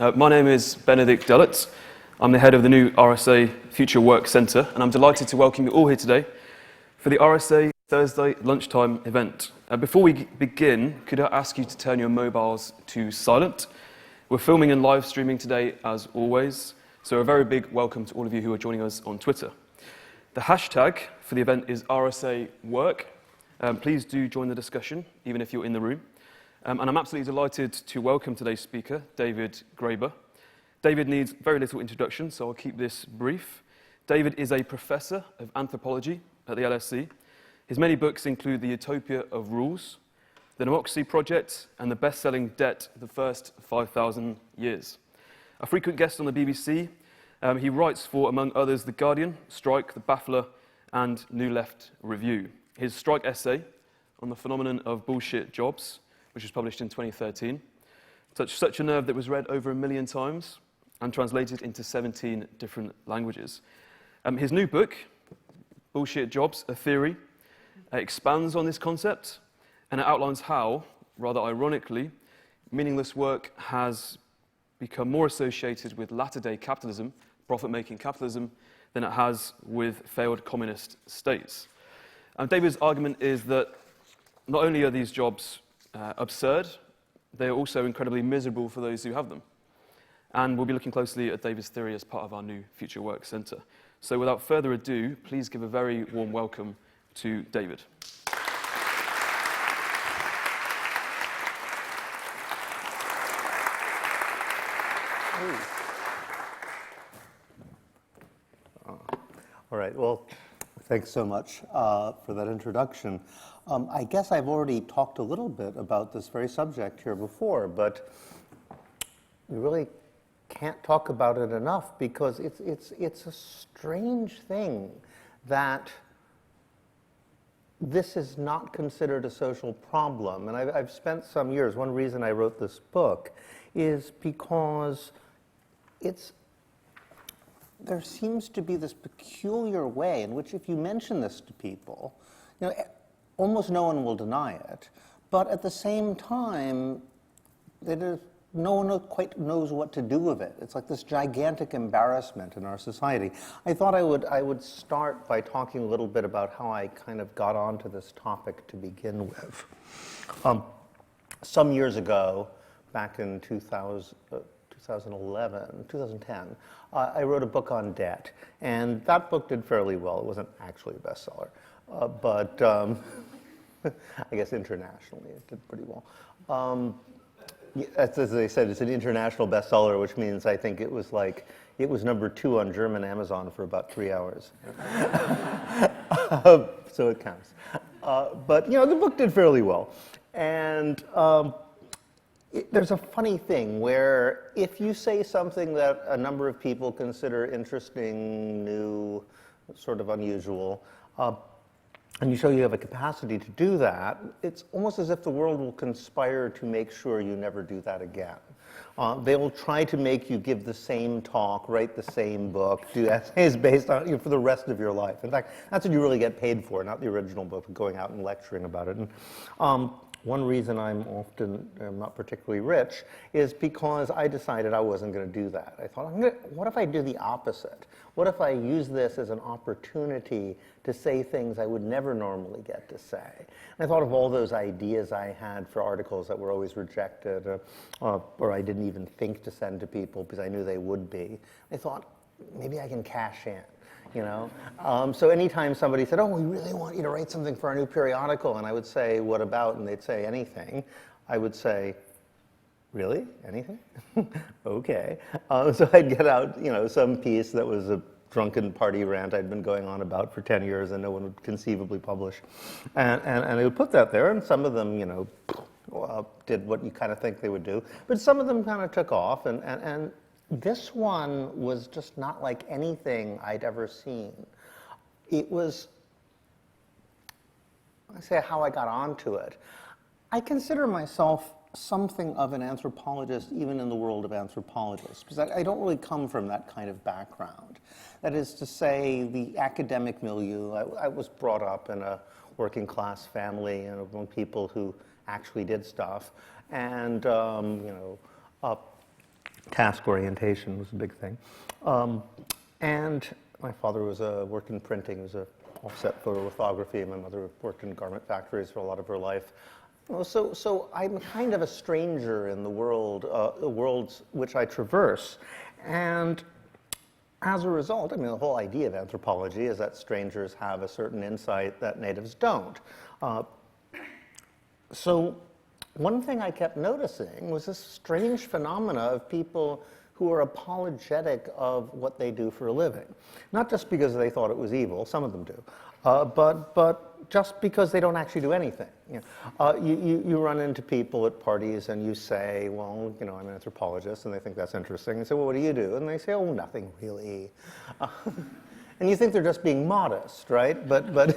My name is Benedict Dellett. I'm the head of the new RSA Future Work Centre, and I'm delighted to welcome you all here today for the RSA Thursday lunchtime event. Before we begin, could I ask you to turn your mobiles to silent? We're filming and live streaming today as always, so a very big welcome to all of you who are joining us on Twitter. The hashtag for the event is RSA Work. Please do join the discussion, even if you're in the room. And I'm absolutely delighted to welcome today's speaker, David Graeber. David needs very little introduction, so I'll keep this brief. David is a professor of anthropology at the LSE. His many books include The Utopia of Rules, The Democracy Project, and the best-selling Debt, The First 5,000 Years. A frequent guest on the BBC, he writes for, among others, The Guardian, Strike, The Baffler, and New Left Review. His Strike essay on the phenomenon of bullshit jobs, which was published in 2013, touched such a nerve that it was read over 1 million times and translated into 17 different languages. His new book, Bullshit Jobs, A Theory, expands on this concept, and it outlines how, rather ironically, meaningless work has become more associated with latter-day capitalism, profit-making capitalism, than it has with failed communist states. David's argument is that not only are these jobs absurd, they are also incredibly miserable for those who have them. And we'll be looking closely at David's theory as part of our new Future Work Centre. So without further ado, please give a very warm welcome to David. All right, well, thanks so much for that introduction. I guess I've already talked a little bit about this very subject here before, but we really can't talk about it enough because it's a strange thing that this is not considered a social problem. And I've spent some years, one reason I wrote this book is because there seems to be this peculiar way in which if you mention this to people, almost no one will deny it, but at the same time, no one quite knows what to do with it. It's like this gigantic embarrassment in our society. I thought I would start by talking a little bit about how I kind of got onto this topic to begin with. Some years ago, back in 2010, I wrote a book on debt, and that book did fairly well. It wasn't actually a bestseller, but I guess internationally it did pretty well. As they said, it's an international bestseller, which means I think it was number 2 on German Amazon for about 3 hours. So it counts. But the book did fairly well, and there's a funny thing where if you say something that a number of people consider interesting, new, sort of unusual, and you show you have a capacity to do that, it's almost as if the world will conspire to make sure you never do that again. They will try to make you give the same talk, write the same book, do essays based on for the rest of your life. In fact, that's what you really get paid for, not the original book, but going out and lecturing about it. And, one reason I'm not particularly rich is because I decided I wasn't going to do that. I thought, what if I do the opposite? What if I use this as an opportunity to say things I would never normally get to say? And I thought of all those ideas I had for articles that were always rejected or I didn't even think to send to people because I knew they would be. I thought, maybe I can cash in. So anytime somebody said, we really want you to write something for our new periodical, and I would say, what about? And they'd say, anything. I would say, really? Anything? Okay. So I'd get out, some piece that was a drunken party rant I'd been going on about for 10 years and no one would conceivably publish. And I would put that there, and some of them, did what you kind of think they would do. But some of them kind of took off, and this one was just not like anything I'd ever seen. It was, I say how I got onto it. I consider myself something of an anthropologist even in the world of anthropologists, because I don't really come from that kind of background. That is to say, the academic milieu. I was brought up in a working class family and among people who actually did stuff. And task orientation was a big thing. And my father worked in printing. He was a offset photolithography. My mother worked in garment factories for a lot of her life. So I'm kind of a stranger in the worlds which I traverse. And as a result, I mean, the whole idea of anthropology is that strangers have a certain insight that natives don't. So one thing I kept noticing was this strange phenomena of people who are apologetic of what they do for a living. Not just because they thought it was evil, some of them do, but just because they don't actually do anything. You run into people at parties and you say, well, I'm an anthropologist, and they think that's interesting. And say, well, what do you do? And they say, oh, nothing really. And you think they're just being modest, right? But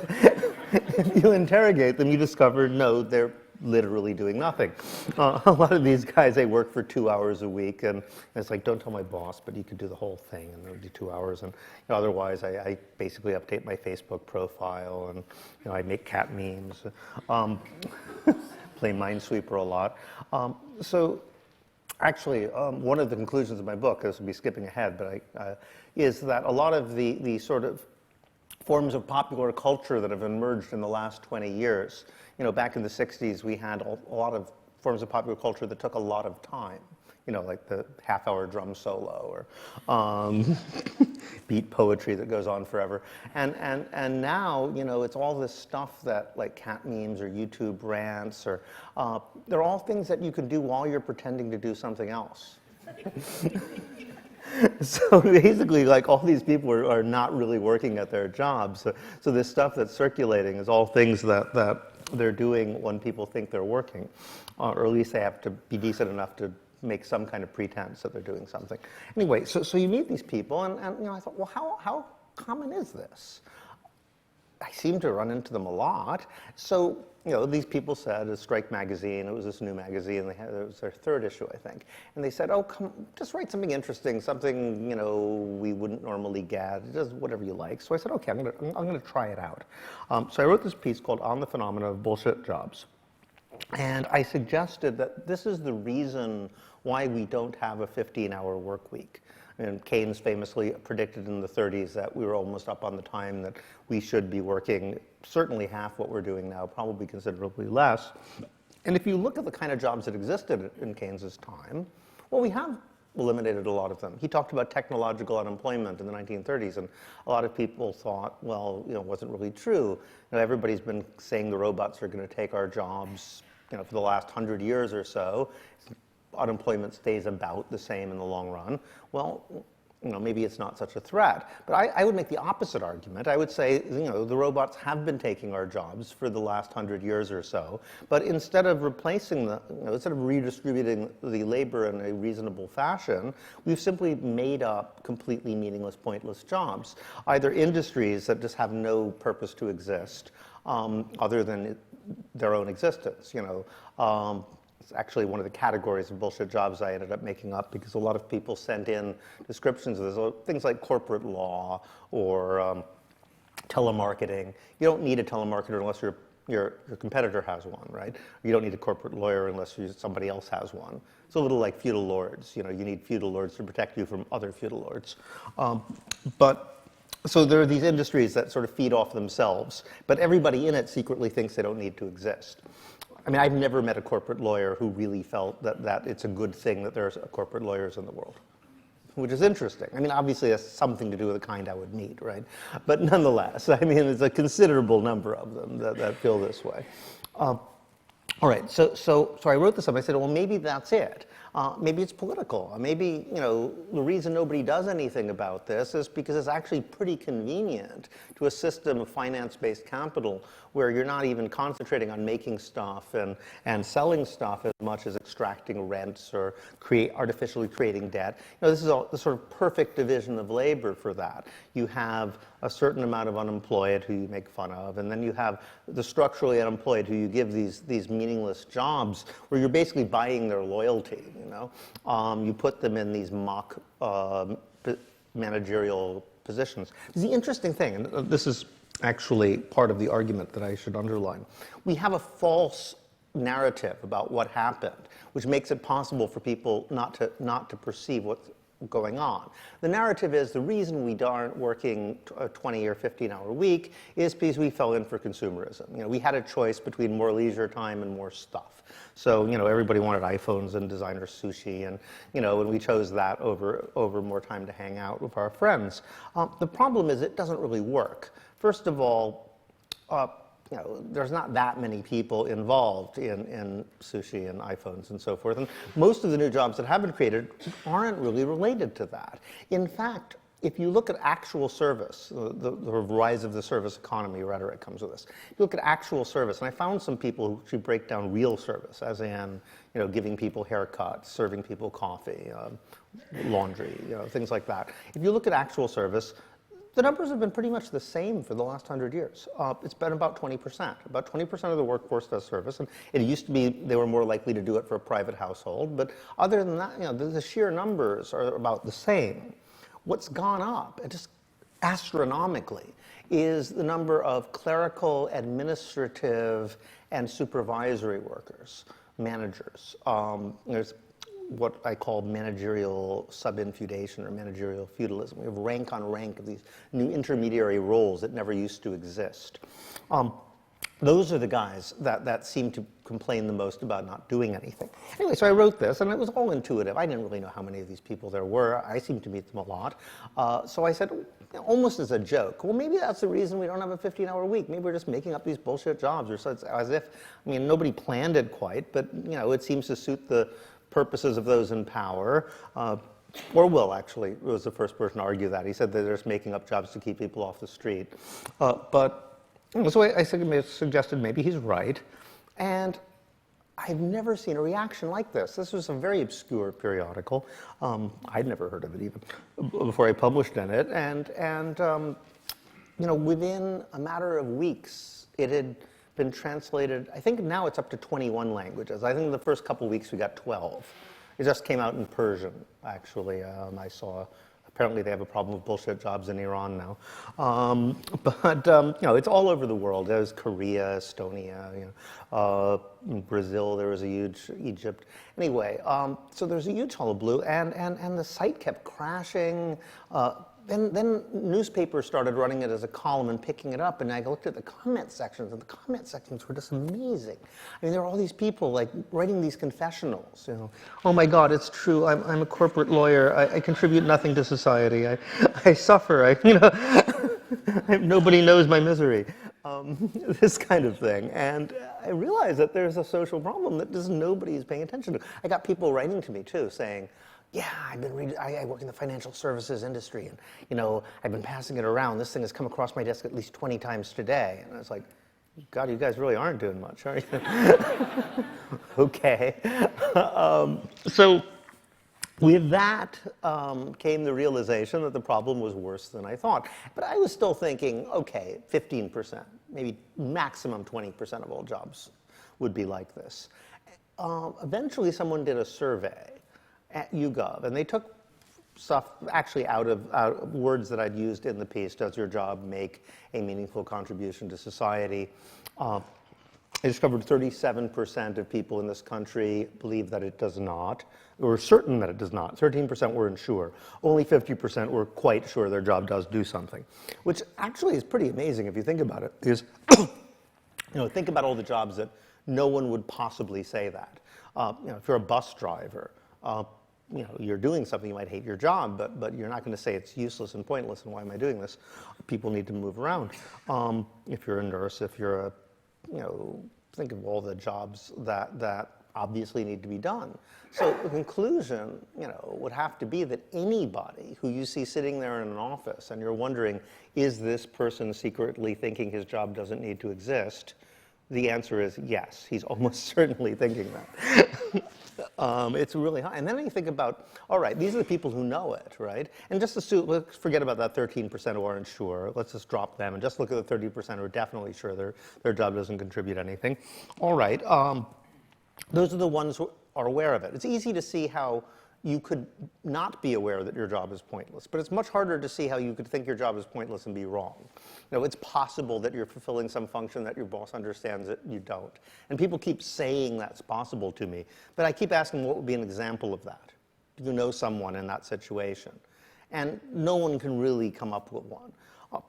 if you interrogate them, you discover, no, they're literally doing nothing. A lot of these guys, they work for 2 hours a week, and it's like, don't tell my boss, but you could do the whole thing, and it would be 2 hours. And otherwise, I basically update my Facebook profile, and I make cat memes, play Minesweeper a lot. So actually, one of the conclusions of my book, this will be skipping ahead, but is that a lot of the sort of forms of popular culture that have emerged in the last 20 years. Back in the 60s, we had a lot of forms of popular culture that took a lot of time. Like the half-hour drum solo or beat poetry that goes on forever. And now, it's all this stuff that, like cat memes or YouTube rants, or they're all things that you can do while you're pretending to do something else. So basically, like, all these people are not really working at their jobs. So this stuff that's circulating is all things that they're doing when people think they're working, or at least they have to be decent enough to make some kind of pretense that they're doing something. Anyway, so you meet these people, and I thought, well, how common is this? I seem to run into them a lot. So, these people said, a Strike magazine, it was this new magazine, it was their third issue, I think. And they said, oh, come, just write something interesting, something, we wouldn't normally get, just whatever you like. So I said, okay, I'm gonna try it out. So I wrote this piece called On the Phenomena of Bullshit Jobs. And I suggested that this is the reason why we don't have a 15-hour work week. And Keynes famously predicted in the 30s that we were almost up on the time that we should be working certainly half what we're doing now, probably considerably less. And if you look at the kind of jobs that existed in Keynes's time, well, we have eliminated a lot of them. He talked about technological unemployment in the 1930s, and a lot of people thought, well, it wasn't really true. Everybody's been saying the robots are going to take our jobs, for the last 100 years or so. Unemployment stays about the same in the long run. Well, maybe it's not such a threat. But I would make the opposite argument. I would say, the robots have been taking our jobs for the last 100 years or so. But instead of replacing instead of redistributing the labor in a reasonable fashion, we've simply made up completely meaningless, pointless jobs. Either industries that just have no purpose to exist, other than their own existence. It's actually one of the categories of bullshit jobs I ended up making up, because a lot of people sent in descriptions of this, things like corporate law or telemarketing. You don't need a telemarketer unless your competitor has one, right? You don't need a corporate lawyer unless somebody else has one. It's a little like feudal lords. You need feudal lords to protect you from other feudal lords. So there are these industries that sort of feed off themselves, but everybody in it secretly thinks they don't need to exist. I mean, I've never met a corporate lawyer who really felt that it's a good thing that there's corporate lawyers in the world, which is interesting. I mean, obviously that's something to do with the kind I would meet, right? But nonetheless, I mean, there's a considerable number of them that feel this way. All right, so I wrote this up. I said, well, maybe that's it. Maybe it's political. Maybe, the reason nobody does anything about this is because it's actually pretty convenient to a system of finance-based capital where you're not even concentrating on making stuff and selling stuff as much as extracting rents or artificially creating debt. This is the sort of perfect division of labor for that. You have a certain amount of unemployed who you make fun of, and then you have the structurally unemployed who you give these meaningless jobs where you're basically buying their loyalty. You put them in these mock managerial positions. The interesting thing, and this is actually part of the argument that I should underline, we have a false narrative about what happened, which makes it possible for people not to perceive what's going on. The narrative is the reason we aren't working a 20 or 15-hour week is because we fell in for consumerism. We had a choice between more leisure time and more stuff. So, everybody wanted iPhones and designer sushi, and, and we chose that over more time to hang out with our friends. The problem is it doesn't really work. First of all, there's not that many people involved in sushi and iPhones and so forth. And most of the new jobs that have been created aren't really related to that. In fact, if you look at actual service, the rise of the service economy rhetoric comes with this. If you look at actual service, and I found some people who actually break down real service, as in, giving people haircuts, serving people coffee, laundry, things like that. If you look at actual service, the numbers have been pretty much the same for the last 100 years. It's been about 20%. About 20% of the workforce does service, and it used to be they were more likely to do it for a private household. But other than that, the sheer numbers are about the same. What's gone up, just astronomically, is the number of clerical, administrative, and supervisory workers, managers. There's what I call managerial sub-infeudation or managerial feudalism. We have rank on rank of these new intermediary roles that never used to exist. Those are the guys that seem to complain the most about not doing anything. Anyway, so I wrote this, and it was all intuitive. I didn't really know how many of these people there were. I seemed to meet them a lot. So I said, almost as a joke, well, maybe that's the reason we don't have a 15-hour week. Maybe we're just making up these bullshit jobs. Or so it's as if, nobody planned it quite, but, it seems to suit the purposes of those in power. Or Will, actually, was the first person to argue that. He said that they're just making up jobs to keep people off the street. So I suggested maybe he's right. And I've never seen a reaction like this. This was a very obscure periodical. I'd never heard of it even before I published in it. And within a matter of weeks, it had been translated. I think now it's up to 21 languages. I think in the first couple weeks we got 12. It just came out in Persian, actually. I saw. Apparently they have a problem with bullshit jobs in Iran now. It's all over the world. There's Korea, Estonia, Brazil, there was a huge, Egypt. Anyway, so there's a huge hullabaloo, and the site kept crashing. Then newspapers started running it as a column and picking it up, and I looked at the comment sections, and the comment sections were just amazing. There were all these people like writing these confessionals. Oh my God, it's true. I'm a corporate lawyer. I contribute nothing to society. I suffer. Nobody knows my misery. This kind of thing, and I realized that there's a social problem that just nobody is paying attention to. I got people writing to me too, saying, yeah, I work in the financial services industry, and I've been passing it around. This thing has come across my desk at least 20 times today. And I was like, God, you guys really aren't doing much, are you? Okay. So with that came the realization that the problem was worse than I thought. But I was still thinking, okay, 15%, maybe maximum 20% of all jobs would be like this. Eventually, someone did a survey at YouGov, and they took stuff actually out of words that I'd used in the piece. Does your job make a meaningful contribution to society? I discovered 37% of people in this country believe that it does not, or certain that it does not. 13% were unsure. Only 50% were quite sure their job does do something, which actually is pretty amazing if you think about it. Because think about all the jobs that no one would possibly say that. If you're a bus driver, you're doing something, you might hate your job, but you're not going to say it's useless and pointless and why am I doing this? People need to move around. If you're a nurse, if you're a, think of all the jobs that obviously need to be done. So the conclusion, would have to be that anybody who you see sitting there in an office and you're wondering, is this person secretly thinking his job doesn't need to exist? The answer is yes. He's almost certainly thinking that. It's really high. And then you think about, all right, these are the people who know it, right? And just assume, let's forget about that 13% who aren't sure. Let's just drop them and just look at the 30% who are definitely sure their job doesn't contribute anything. All right, those are the ones who are aware of it. It's easy to see how you could not be aware that your job is pointless. But it's much harder to see how you could think your job is pointless and be wrong. You know, it's possible that you're fulfilling some function that your boss understands that you don't. And people keep saying that's possible to me. But I keep asking what would be an example of that. Do you know someone in that situation? And no one can really come up with one.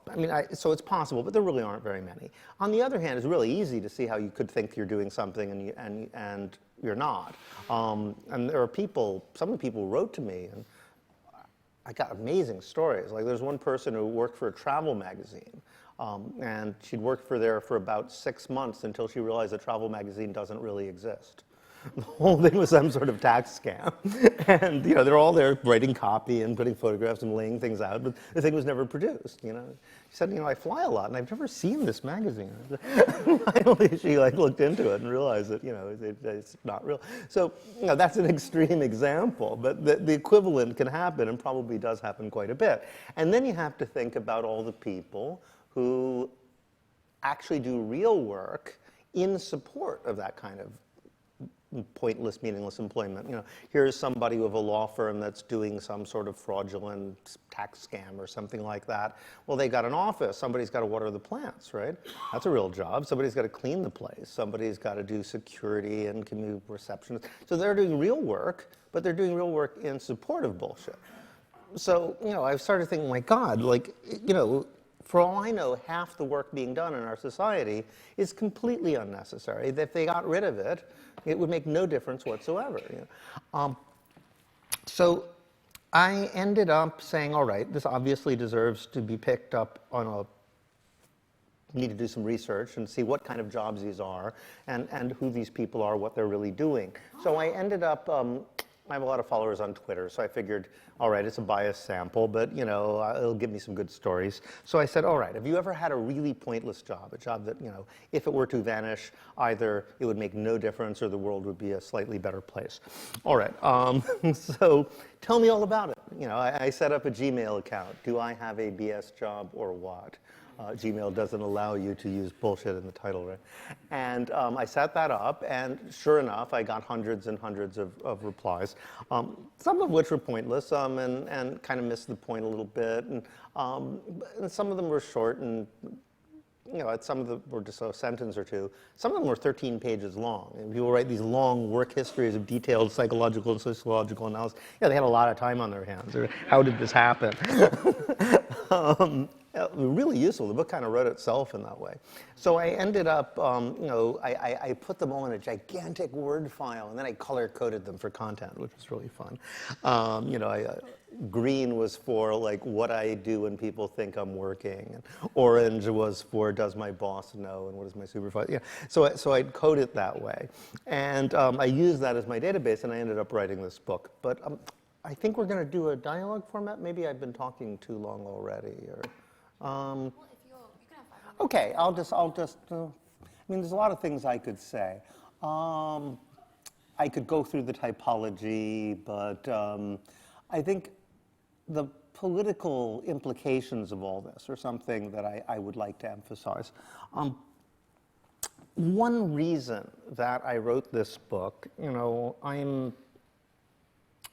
I mean, so it's possible, but there really aren't very many. On the other hand, it's really easy to see how you could think you're doing something and you're not. And there are people, some of the people wrote to me, and I got amazing stories. Like there's one person who worked for a travel magazine, and she'd worked there for about 6 months until she realized the travel magazine doesn't really exist. The whole thing was some sort of tax scam. And, you know, they're all there writing copy and putting photographs and laying things out, but the thing was never produced, you know. She said, you know, I fly a lot and I've never seen this magazine. Finally, she like looked into it and realized that, you know, it's not real. So, you know, that's an extreme example, but the equivalent can happen and probably does happen quite a bit. And then you have to think about all the people who actually do real work in support of that kind of pointless, meaningless employment. You know, here's somebody with a law firm that's doing some sort of fraudulent tax scam or something like that. Well, they got an office. Somebody's got to water the plants, right? That's a real job. Somebody's got to clean the place. Somebody's got to do security and commute reception. So they're doing real work, but they're doing real work in support of bullshit. So, you know, I've started thinking, my God, like, you know, for all I know, half the work being done in our society is completely unnecessary. If they got rid of it, it would make no difference whatsoever. You know? So I ended up saying, all right, this obviously deserves to be picked up on a need to do some research and see what kind of jobs these are and who these people are, what they're really doing. So I ended up, I have a lot of followers on Twitter, so I figured, all right, it's a biased sample, but, you know, it'll give me some good stories. So I said, all right, have you ever had a really pointless job, a job that, you know, if it were to vanish, either it would make no difference or the world would be a slightly better place? All right, so tell me all about it. You know, I set up a Gmail account. Do I have a BS job or what? Gmail doesn't allow you to use bullshit in the title, right? And I set that up, and sure enough, I got hundreds and hundreds of replies, some of which were pointless and kind of missed the point a little bit, and some of them were short, and you know, some of them were just a sentence or two. Some of them were 13 pages long. And people write these long work histories of detailed psychological and sociological analysis. Yeah, they had a lot of time on their hands. How did this happen? Really useful. The book kind of wrote itself in that way. So I ended up, you know, I put them all in a gigantic Word file, and then I color-coded them for content, which was really fun. You know, green was for, like, what I do when people think I'm working. And orange was for, does my boss know, and what is my supervisor? Yeah. So I'd code it that way. And I used that as my database, and I ended up writing this book. But I think we're going to do a dialogue format. Maybe I've been talking too long already, or... well, if you can have 5 minutes. Okay, I'll just. I mean, there's a lot of things I could say. I could go through the typology, but I think the political implications of all this are something that I would like to emphasize. One reason that I wrote this book, you know, I'm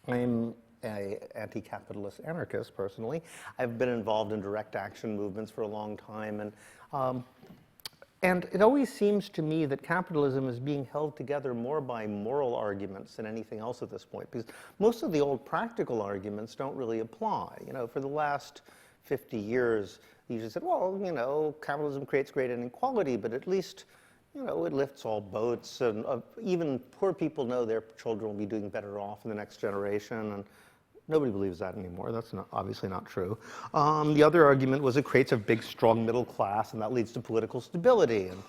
an anti-capitalist anarchist, personally. I've been involved in direct action movements for a long time, and it always seems to me that capitalism is being held together more by moral arguments than anything else at this point, because most of the old practical arguments don't really apply. You know, for the last 50 years, you just said, well, you know, capitalism creates great inequality, but at least, you know, it lifts all boats, and even poor people know their children will be doing better off in the next generation, and nobody believes that anymore. That's obviously not true. The other argument was it creates a big, strong middle class, and that leads to political stability, and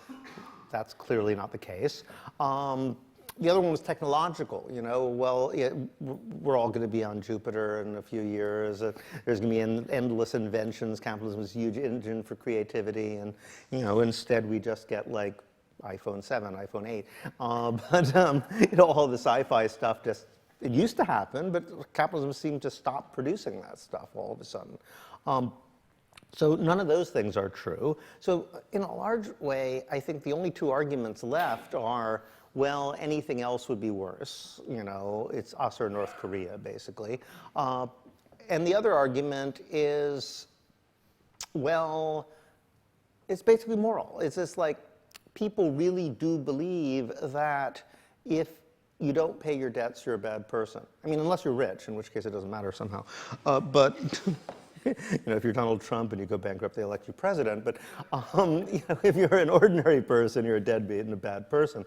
that's clearly not the case. The other one was technological. You know, well, we're all going to be on Jupiter in a few years. There's going to be endless inventions. Capitalism is a huge engine for creativity, and you know, instead we just get like iPhone 7, iPhone 8. You know, all the sci-fi stuff just, it used to happen, but capitalism seemed to stop producing that stuff all of a sudden. So none of those things are true. So in a large way, I think the only two arguments left are, well, anything else would be worse. You know, it's us or North Korea, basically. And the other argument is, well, it's basically moral. It's just like people really do believe that if you don't pay your debts, you're a bad person. I mean, unless you're rich, in which case it doesn't matter somehow. But you know, if you're Donald Trump and you go bankrupt, they elect you president. But you know, if you're an ordinary person, you're a deadbeat and a bad person.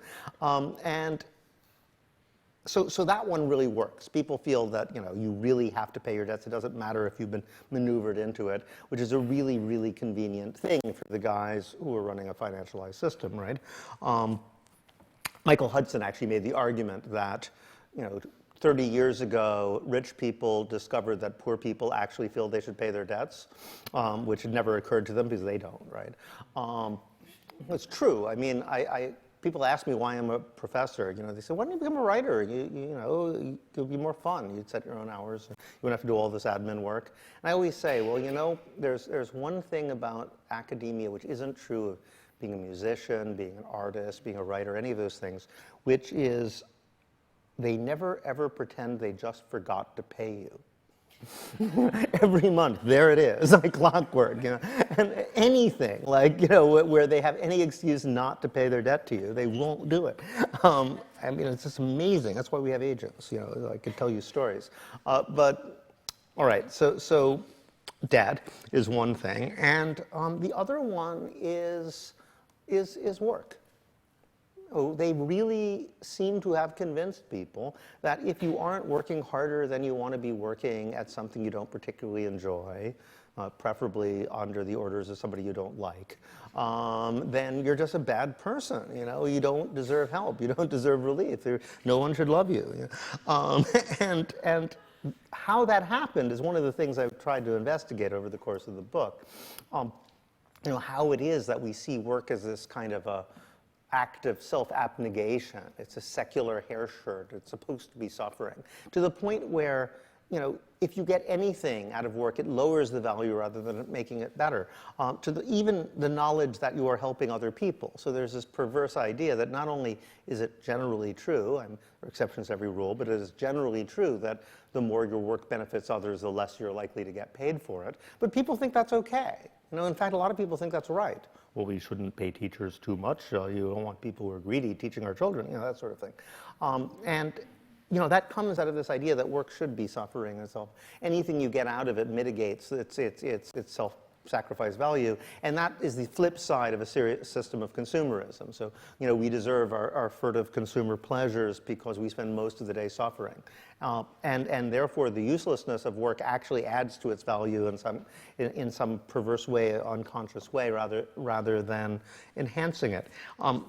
So that one really works. People feel that, you know, you really have to pay your debts. It doesn't matter if you've been maneuvered into it, which is a really, really convenient thing for the guys who are running a financialized system, right? Michael Hudson actually made the argument that, you know, 30 years ago, rich people discovered that poor people actually feel they should pay their debts, which had never occurred to them because they don't, right? It's true. I mean, people ask me why I'm a professor. You know, they say, why don't you become a writer? You know, it'll be more fun. You'd set your own hours. You wouldn't have to do all this admin work. And I always say, well, you know, there's one thing about academia which isn't true of being a musician, being an artist, being a writer, any of those things, which is they never ever pretend they just forgot to pay you. Every month, there it is, like clockwork, you know. And anything, like, you know, where they have any excuse not to pay their debt to you, they won't do it. I mean, it's just amazing. That's why we have agents, you know. I could tell you stories. But, all right, so debt is one thing. And the other one is work. Oh, they really seem to have convinced people that if you aren't working harder than you want to be working at something you don't particularly enjoy, preferably under the orders of somebody you don't like, then you're just a bad person. You know, you don't deserve help. You don't deserve relief. No one should love you. You know? And how that happened is one of the things I've tried to investigate over the course of the book. You know, how it is that we see work as this kind of a act of self-abnegation. It's a secular hair shirt. It's supposed to be suffering. To the point where, you know, if you get anything out of work, it lowers the value rather than making it better. Even the knowledge that you are helping other people. So there's this perverse idea that not only is it generally true, and there are exceptions to every rule, but it is generally true that the more your work benefits others, the less you're likely to get paid for it. But people think that's okay. You know, in fact, a lot of people think that's right. Well, we shouldn't pay teachers too much. You don't want people who are greedy teaching our children, you know, that sort of thing. And, you know, that comes out of this idea that work should be suffering itself. Anything you get out of it mitigates its self-sacrifice value. And that is the flip side of a serious system of consumerism. So, you know, we deserve our furtive consumer pleasures because we spend most of the day suffering. And therefore, the uselessness of work actually adds to its value in some perverse way, unconscious way, rather than enhancing it.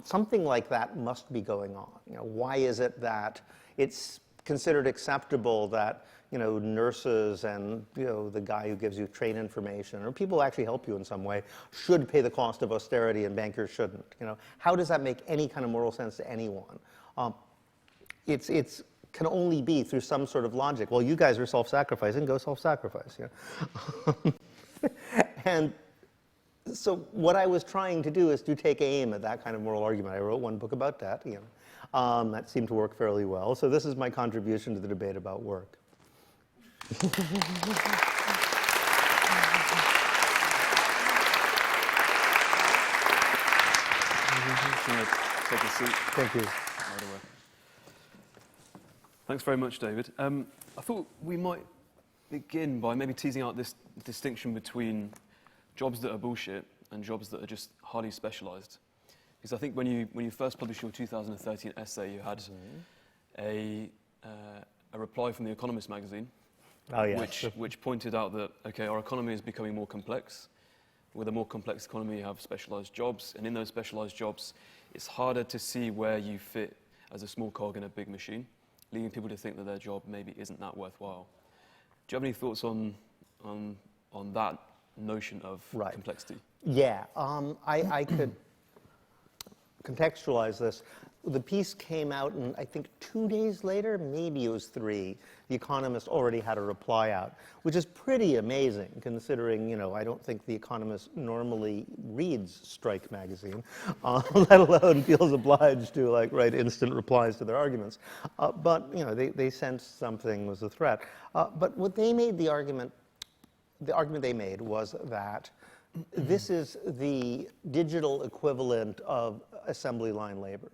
Something like that must be going on. You know, why is it that it's considered acceptable that, you know, nurses and, you know, the guy who gives you trade information or people who actually help you in some way should pay the cost of austerity and bankers shouldn't? You know, how does that make any kind of moral sense to anyone? It's can only be through some sort of logic. Well, you guys are self-sacrificing, go self-sacrifice. You know? And so what I was trying to do is to take aim at that kind of moral argument. I wrote one book about that. You know, that seemed to work fairly well. So this is my contribution to the debate about work. Take a seat. Thank you. Right away. Thanks very much, David. I thought we might begin by maybe teasing out this distinction between jobs that are bullshit and jobs that are just highly specialized. Because I think when you first published your 2013 essay, you had a reply from The Economist magazine, which pointed out that, okay, our economy is becoming more complex. With a more complex economy, you have specialized jobs, and in those specialized jobs, it's harder to see where you fit as a small cog in a big machine, leading people to think that their job maybe isn't that worthwhile. Do you have any thoughts on that notion of complexity? Yeah, I could contextualize this. the piece came out, and I think 2 days later, maybe it was 3, The Economist already had a reply out, which is pretty amazing considering, I don't think The Economist normally reads Strike magazine, let alone feels obliged to write instant replies to their arguments. But they sensed something was a threat. But what they made the argument they made was that this is the digital equivalent of assembly line labor.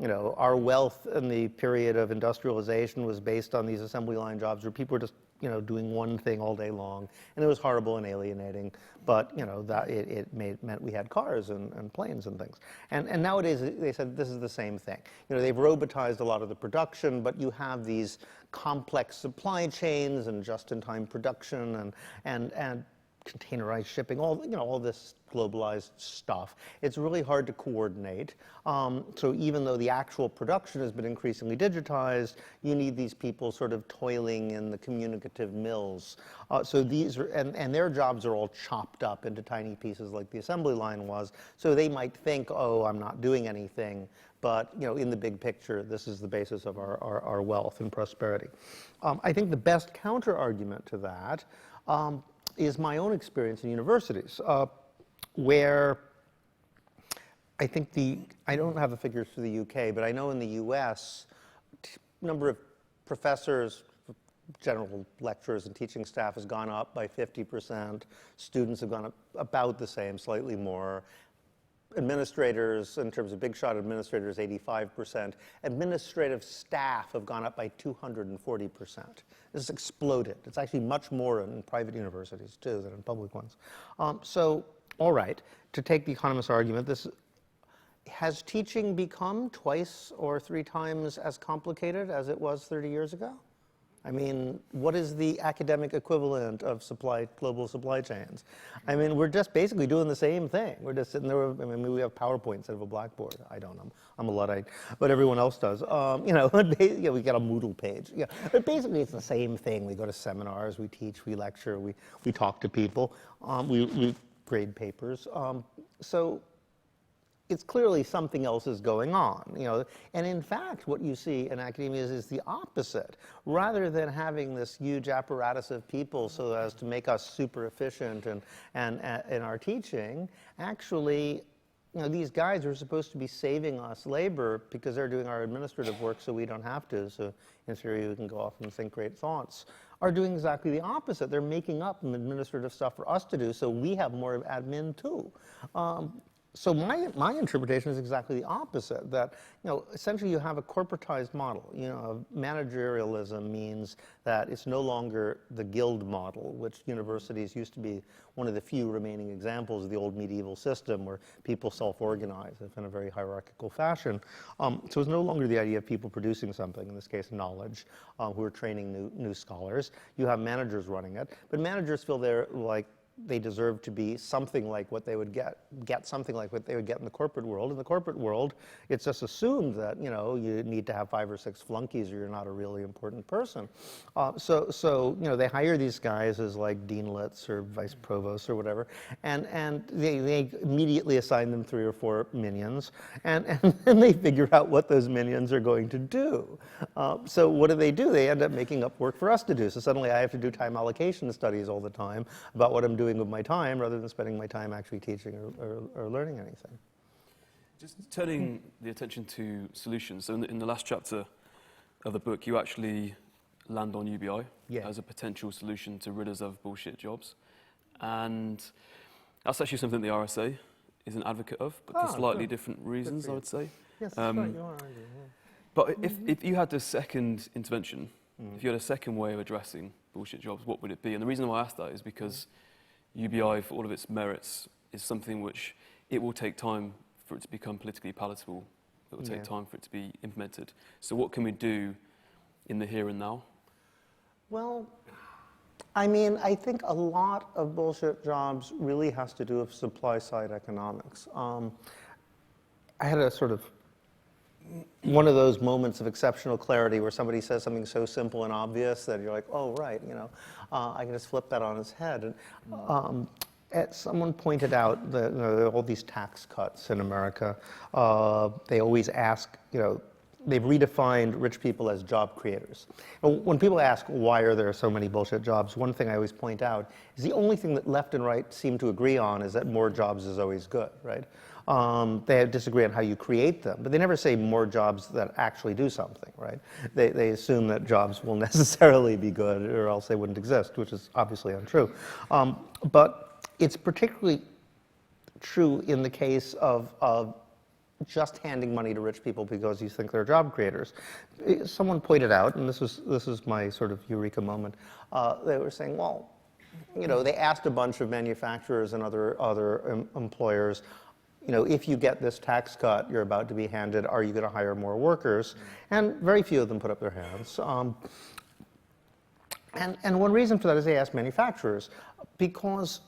Our wealth in the period of industrialization was based on these assembly line jobs where people were just, doing one thing all day long, and it was horrible and alienating. But that it meant we had cars and planes and things. And nowadays they said this is the same thing. They've robotized a lot of the production, but you have these complex supply chains and just-in-time production and containerized shipping, all this globalized stuff. It's really hard to coordinate. So even though the actual production has been increasingly digitized, you need these people sort of toiling in the communicative mills. So these are, and their jobs are all chopped up into tiny pieces like the assembly line was. So they might think, oh, I'm not doing anything. But in the big picture, this is the basis of our wealth and prosperity. I think the best counter argument to that is my own experience in universities, where I think I don't have the figures for the UK, but I know in the US, number of professors, general lecturers and teaching staff has gone up by 50%. Students have gone up about the same, slightly more. Administrators, in terms of big shot administrators, 85%. Administrative staff have gone up by 240%. This has exploded. It's actually much more in private universities, too, than in public ones. So, all right, to take the economist's argument, has teaching become 2 or 3 times as complicated as it was 30 years ago? I mean, what is the academic equivalent of global supply chains? I mean, we're just basically doing the same thing. We're just sitting there. I mean, we have PowerPoint instead of a blackboard. I don't know. I'm a Luddite, but everyone else does. We got a Moodle page. Yeah, but basically, it's the same thing. We go to seminars, we teach, we lecture, we talk to people, we grade papers. So it's clearly something else is going on, And in fact, what you see in academia is the opposite. Rather than having this huge apparatus of people so as to make us super efficient and in our teaching, actually, these guys are supposed to be saving us labor because they're doing our administrative work so we don't have to. So in theory, we can go off and think great thoughts. Are doing exactly the opposite. They're making up administrative stuff for us to do so we have more admin too. So my interpretation is exactly the opposite, that essentially you have a corporatized model. Managerialism means that it's no longer the guild model, which universities used to be one of the few remaining examples of the old medieval system where people self-organize in a very hierarchical fashion. So it's no longer the idea of people producing something, in this case knowledge, who are training new scholars. You have managers running it, but managers feel they're they deserve to be something like what they would get something like what they would get in the corporate world. In the corporate world, it's just assumed that, you need to have 5 or 6 flunkies or you're not a really important person. So they hire these guys as like deanlets or vice provosts or whatever, and they immediately assign them 3 or 4 minions, and then they figure out what those minions are going to do. So what do? They end up making up work for us to do. So suddenly I have to do time allocation studies all the time about what I'm doing with my time rather than spending my time actually teaching or learning anything. Just turning the attention to solutions. So in the last chapter of the book, you actually land on UBI as a potential solution to rid us of bullshit jobs. And that's actually something the RSA is an advocate of, but for slightly different reasons, I would say. Yes, that's right, you are. But if you had the second intervention, if you had a second way of addressing bullshit jobs, what would it be? And the reason why I asked that is because UBI, for all of its merits, is something which it will take time for it to become politically palatable. It will take time for it to be implemented. So what can we do in the here and now? Well, I mean, I think a lot of bullshit jobs really has to do with supply-side economics. I had a sort of one of those moments of exceptional clarity where somebody says something so simple and obvious that you're like, oh, right, I can just flip that on its head. someone pointed out that all these tax cuts in America, they always ask, they've redefined rich people as job creators. And when people ask why are there so many bullshit jobs, one thing I always point out is the only thing that left and right seem to agree on is that more jobs is always good, right? They disagree on how you create them, but they never say more jobs that actually do something, right? They assume that jobs will necessarily be good or else they wouldn't exist, which is obviously untrue. But it's particularly true in the case of just handing money to rich people because you think they're job creators. Someone pointed out, and this is my sort of eureka moment, they were saying, well, they asked a bunch of manufacturers and other employers, if you get this tax cut you're about to be handed, are you going to hire more workers? And very few of them put up their hands. And one reason for that is they asked manufacturers, because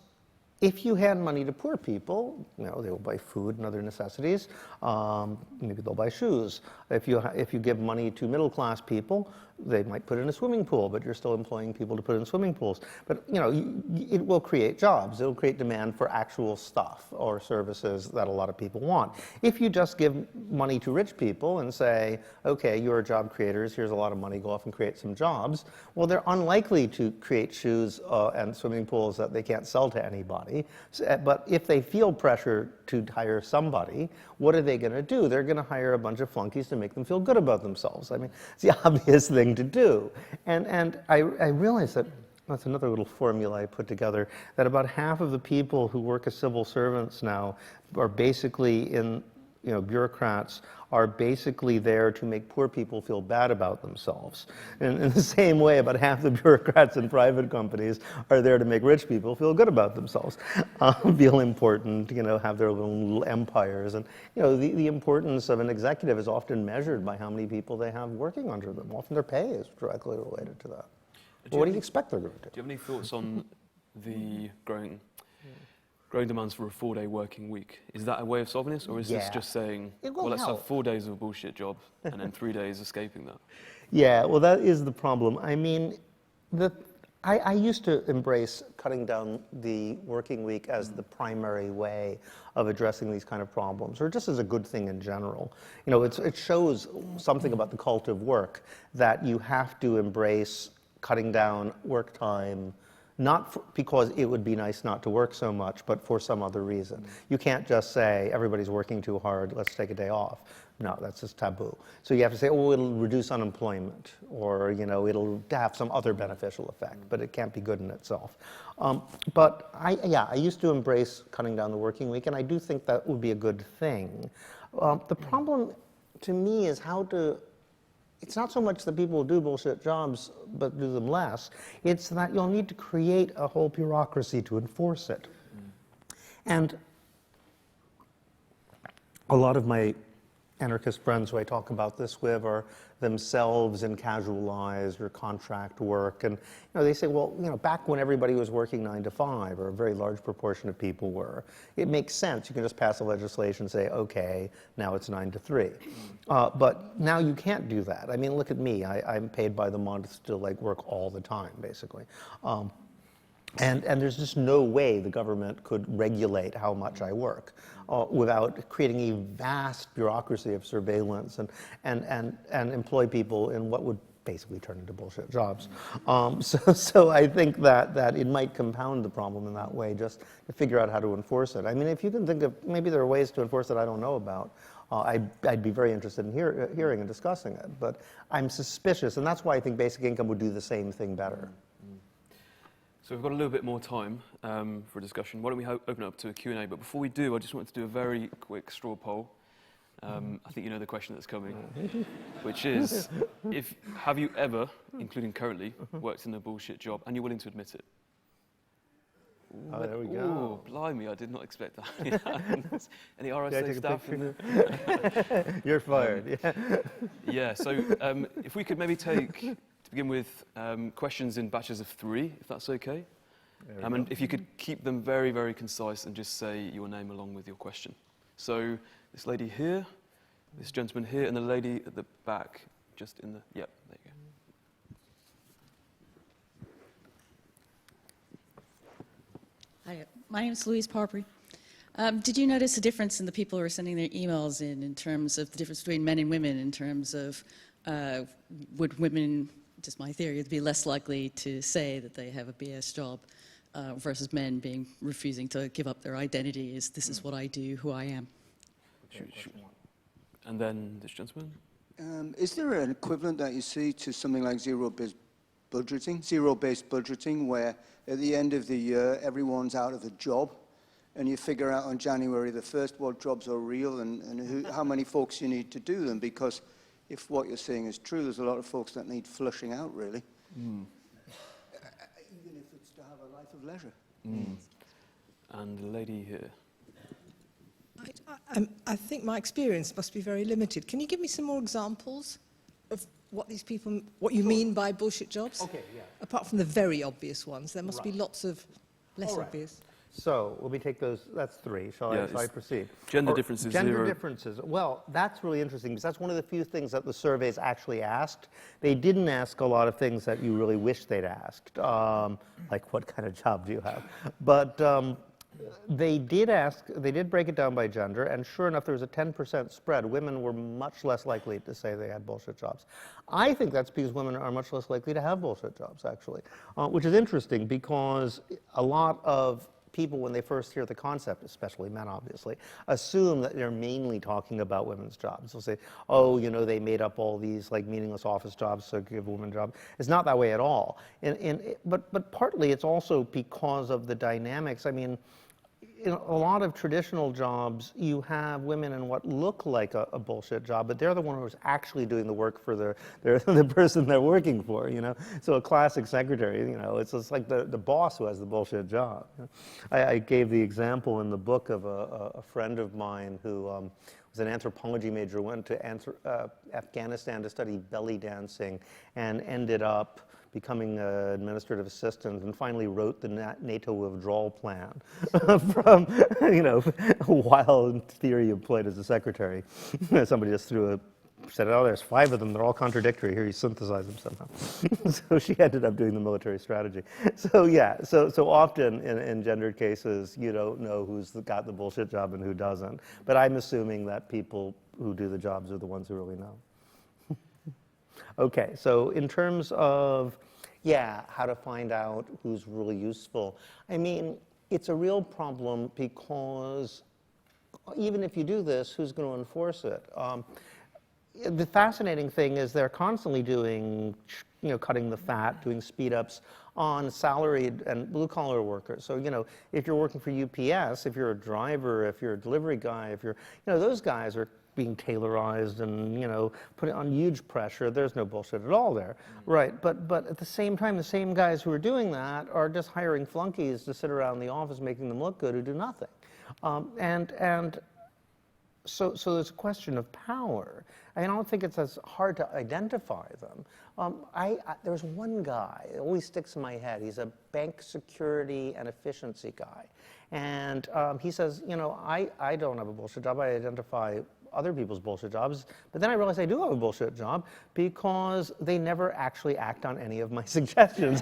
if you hand money to poor people, they will buy food and other necessities. Maybe they'll buy shoes. If you give money to middle-class people, they might put in a swimming pool, but you're still employing people to put in swimming pools. But it will create jobs. It'll create demand for actual stuff or services that a lot of people want. If you just give money to rich people and say, okay, you're job creators, here's a lot of money, go off and create some jobs, well, they're unlikely to create shoes and swimming pools that they can't sell to anybody. But if they feel pressure to hire somebody, what are they going to do? They're going to hire a bunch of flunkies to make them feel good about themselves. I mean, it's the obvious thing to do. And I realize that, that's another little formula I put together, that about half of the people who work as civil servants now are basically bureaucrats are basically there to make poor people feel bad about themselves. And in the same way, about half the bureaucrats in private companies are there to make rich people feel good about themselves, feel important, have their little empires. And the importance of an executive is often measured by how many people they have working under them. Often their pay is directly related to that. Well, what do you expect they're going to do? Do you have any thoughts on the growing demands for a 4-day working week? Is that a way of solving this, or is this just saying, well, let's have 4 days of a bullshit job and then 3 days escaping that? Yeah, well, that is the problem. I mean, I used to embrace cutting down the working week as the primary way of addressing these kind of problems, or just as a good thing in general. It shows something about the cult of work that you have to embrace cutting down work time, not because it would be nice not to work so much, but for some other reason. You can't just say, everybody's working too hard, let's take a day off. No, that's just taboo. So you have to say, oh, it'll reduce unemployment, or it'll have some other beneficial effect, but it can't be good in itself. But I used to embrace cutting down the working week, and I do think that would be a good thing. The problem to me is it's not so much that people will do bullshit jobs, but do them less. It's that you'll need to create a whole bureaucracy to enforce it. And a lot of my anarchist friends who I talk about this with are themselves in casualized or contract work. And they say, well, back when everybody was working 9 to 5, or a very large proportion of people were, it makes sense. You can just pass a legislation and say, okay, now it's 9 to 3. But now you can't do that. I mean, look at me. I'm paid by the month to work all the time, basically. And there's just no way the government could regulate how much I work without creating a vast bureaucracy of surveillance and employ people in what would basically turn into bullshit jobs. So I think that it might compound the problem in that way, just to figure out how to enforce it. I mean, if you can think of, maybe there are ways to enforce it I don't know about, I'd be very interested in hearing and discussing it. But I'm suspicious, and that's why I think basic income would do the same thing better. So we've got a little bit more time for a discussion. Why don't we open it up to a Q&A? But before we do, I just wanted to do a very quick straw poll. I think you know the question that's coming, which is, have you ever, including currently, worked in a bullshit job, and you're willing to admit it? Oh, there we go. Oh, blimey, I did not expect that. Any RSA staff in there? You're fired. Yeah, so if we could maybe take, to begin with, questions in batches of 3, if that's okay. And if you could keep them very, very concise and just say your name along with your question. So this lady here, this gentleman here, and the lady at the back, just in the, yep, there you go. Hi, my name is Louise Parpry. Did you notice a difference in the people who are sending their emails in terms of the difference between men and women, in terms of would women, just my theory, be less likely to say that they have a BS job versus men refusing to give up their identity as this is what I do, who I am? And then this gentleman. Is there an equivalent that you see to something like zero-based budgeting, where at the end of the year everyone's out of a job, and you figure out on January the 1st what jobs are real and how many folks you need to do them? Because if what you're saying is true, there's a lot of folks that need flushing out, really. Even if it's to have a life of leisure. And the lady here. I think my experience must be very limited. Can you give me some more examples of what these people, what you mean by bullshit jobs? Okay, yeah. Apart from the very obvious ones, there must be Right. lots of less All right. obvious. So let me take those. That's three. Shall I proceed? Gender differences, Gender zero. differences. Well, that's really interesting because that's one of the few things that the surveys actually asked. They didn't ask a lot of things that you really wish they'd asked, like what kind of job do you have? But they did ask. They did break it down by gender, and sure enough, there was a 10% spread. Women were much less likely to say they had bullshit jobs. I think that's because women are much less likely to have bullshit jobs, actually, which is interesting because a lot of people, when they first hear the concept, especially men obviously, assume that they're mainly talking about women's jobs. They'll say, oh, you know, they made up all these like meaningless office jobs to give women jobs. It's not that way at all. But partly it's also because of the dynamics. I mean, in a lot of traditional jobs, you have women in what look like a bullshit job, but they're the one who's actually doing the work for the person they're working for, you know? So a classic secretary, you know, it's just like the boss who has the bullshit job. I gave the example in the book of a friend of mine who was an anthropology major, went to Afghanistan to study belly dancing, and ended up becoming an administrative assistant, and finally wrote the NATO withdrawal plan from, you know, while in theory employed as a secretary. Somebody just said, oh, there's 5 of them, they're all contradictory, here you synthesize them somehow. So she ended up doing the military strategy. So yeah, so often in gendered cases, you don't know who's got the bullshit job and who doesn't. But I'm assuming that people who do the jobs are the ones who really know. Okay, so in terms of, how to find out who's really useful. I mean, it's a real problem because even if you do this, who's going to enforce it? The fascinating thing is they're constantly doing, you know, cutting the fat, doing speed-ups on salaried and blue-collar workers. So, you know, if you're working for UPS, if you're a driver, if you're a delivery guy, if you're, you know, those guys are being tailorized and, you know, put on huge pressure. There's no bullshit at all there. Right, but at the same time, the same guys who are doing that are just hiring flunkies to sit around the office making them look good who do nothing. So there's a question of power. I don't think it's as hard to identify them. There's one guy, it always sticks in my head. He's a bank security and efficiency guy. And he says, you know, I don't have a bullshit job. I identify other people's bullshit jobs, but then I realized I do have a bullshit job because they never actually act on any of my suggestions.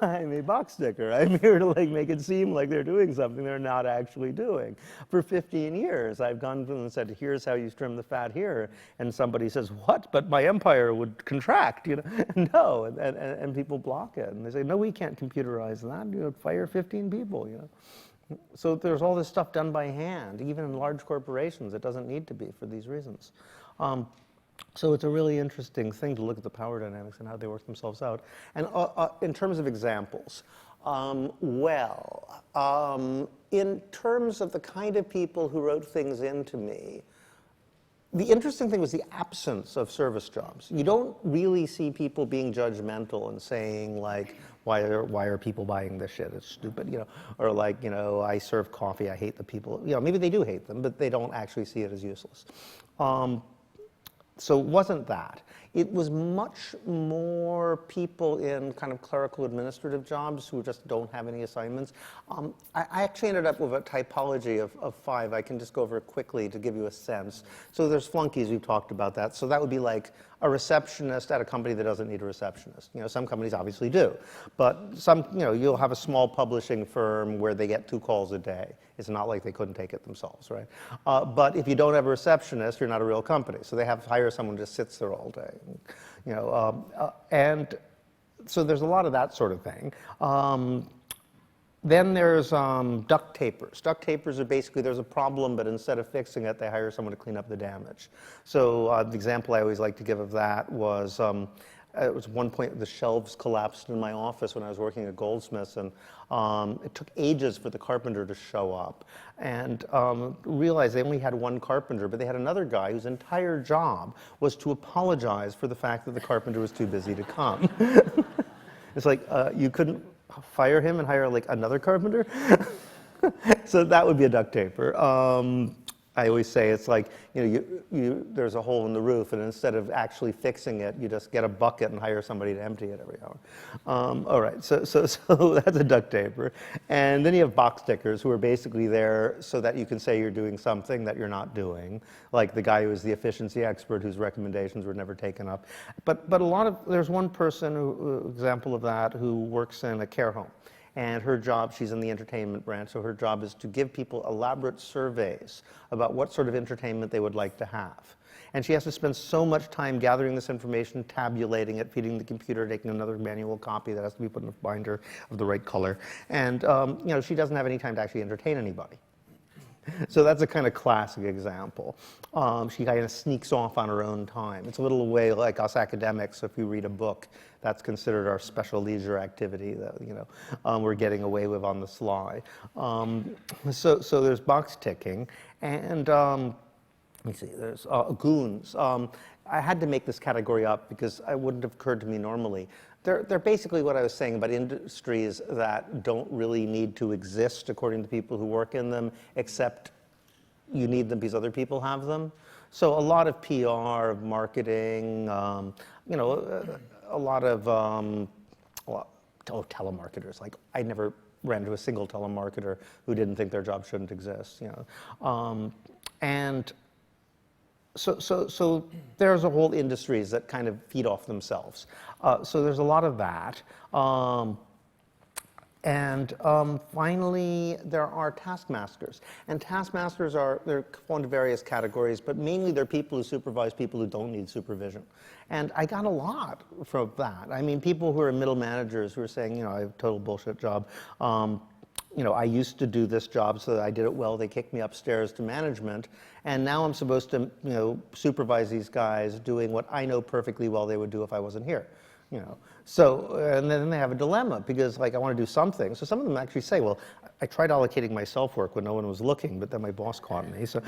I'm a box sticker. I'm here to like make it seem like they're doing something they're not actually doing. For 15 years, I've gone to them and said, here's how you trim the fat here, and somebody says, what? But my empire would contract, you know? No, and people block it, and they say, no, we can't computerize that. You know, fire 15 people, you know? So there's all this stuff done by hand, even in large corporations. It doesn't need to be for these reasons. So it's a really interesting thing to look at the power dynamics and how they work themselves out. And in terms of examples, in terms of the kind of people who wrote things into me, the interesting thing was the absence of service jobs. You don't really see people being judgmental and saying like, why are people buying this shit? It's stupid, you know, or like, you know, I serve coffee, I hate the people. You know, maybe they do hate them, but they don't actually see it as useless. So it wasn't that. it was much more people in kind of clerical administrative jobs who just don't have any assignments. I actually ended up with a typology of 5. I can just go over it quickly to give you a sense. So there's flunkies, we've talked about that. So that would be like a receptionist at a company that doesn't need a receptionist. You know, some companies obviously do, but some, you know, you'll have a small publishing firm where they get 2 calls a day. It's not like they couldn't take it themselves, right? But if you don't have a receptionist, you're not a real company. So they have to hire someone who just sits there all day, you know. And so there's a lot of that sort of thing. Then there's duct tapers. Duct tapers are basically, there's a problem, but instead of fixing it, they hire someone to clean up the damage. So the example I always like to give of that was, it was one point the shelves collapsed in my office when I was working at Goldsmiths, and it took ages for the carpenter to show up. And realized they only had 1 carpenter, but they had another guy whose entire job was to apologize for the fact that the carpenter was too busy to come. It's like, you couldn't fire him and hire like another carpenter? So that would be a duct taper. I always say it's like, you know, there's a hole in the roof, and instead of actually fixing it, you just get a bucket and hire somebody to empty it every hour. All right, so that's a duct taper. And then you have box tickers, who are basically there so that you can say you're doing something that you're not doing, like the guy who is the efficiency expert whose recommendations were never taken up. But a lot of, there's one person, example of that, who works in a care home. And her job, she's in the entertainment branch, so her job is to give people elaborate surveys about what sort of entertainment they would like to have. And she has to spend so much time gathering this information, tabulating it, feeding the computer, taking another manual copy that has to be put in a binder of the right color. And you know, she doesn't have any time to actually entertain anybody. So that's a kind of classic example. She kind of sneaks off on her own time. It's a little way like us academics. If we read a book, that's considered our special leisure activity that, you know, we're getting away with on the sly. So there's box ticking, and let me see. There's goons. I had to make this category up because it wouldn't have occurred to me normally. They're basically what I was saying about industries that don't really need to exist according to people who work in them, except you need them because other people have them. So a lot of PR, of marketing, you know, a lot of telemarketers. Like, I never ran into a single telemarketer who didn't think their job shouldn't exist, you know. And so there's a whole industries that kind of feed off themselves. So there's a lot of that. Finally, there are taskmasters. And taskmasters they're fall into various categories, but mainly they're people who supervise people who don't need supervision. And I got a lot from that. I mean, people who are middle managers who are saying, you know, I have a total bullshit job. You know, I used to do this job so that I did it well. They kicked me upstairs to management, and now I'm supposed to, you know, supervise these guys doing what I know perfectly well they would do if I wasn't here. You know, so, and then they have a dilemma because, like, I want to do something. So some of them actually say, well, I tried allocating my self-work when no one was looking, but then my boss caught me, so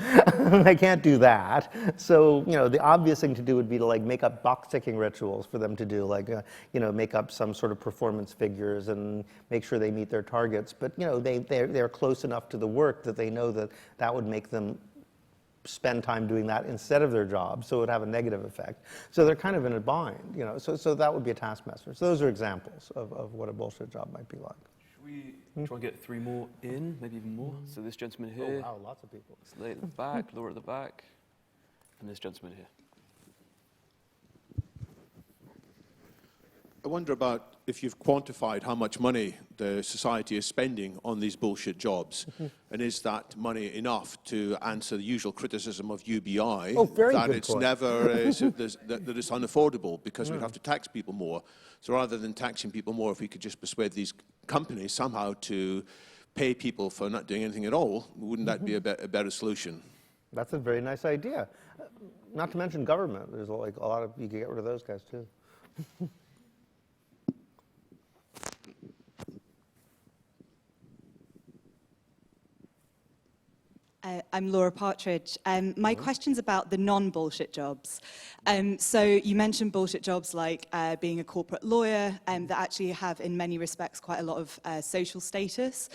I can't do that. So, you know, the obvious thing to do would be to, like, make up box-ticking rituals for them to do, like, you know, make up some sort of performance figures and make sure they meet their targets. But, you know, they're close enough to the work that they know that that would make them spend time doing that instead of their job, so it would have a negative effect. So they're kind of in a bind, you know. So that would be a taskmaster. So those are examples of what a bullshit job might be like. Should we try and get 3 more in, maybe even more? So this gentleman here. Oh wow, lots of people. This lady at the back, Laura at the back, and this gentleman here. I wonder about if you've quantified how much money the society is spending on these bullshit jobs, and is that money enough to answer the usual criticism of UBI that it's never that it's unaffordable because we'd have to tax people more. So rather than taxing people more, if we could just persuade these companies somehow to pay people for not doing anything at all, wouldn't that be a better solution? That's a very nice idea. Not to mention government. There's like a lot of, you can get rid of those guys too. I'm Laura Partridge. My question's about the non-bullshit jobs. So you mentioned bullshit jobs like being a corporate lawyer that actually have, in many respects, quite a lot of social status.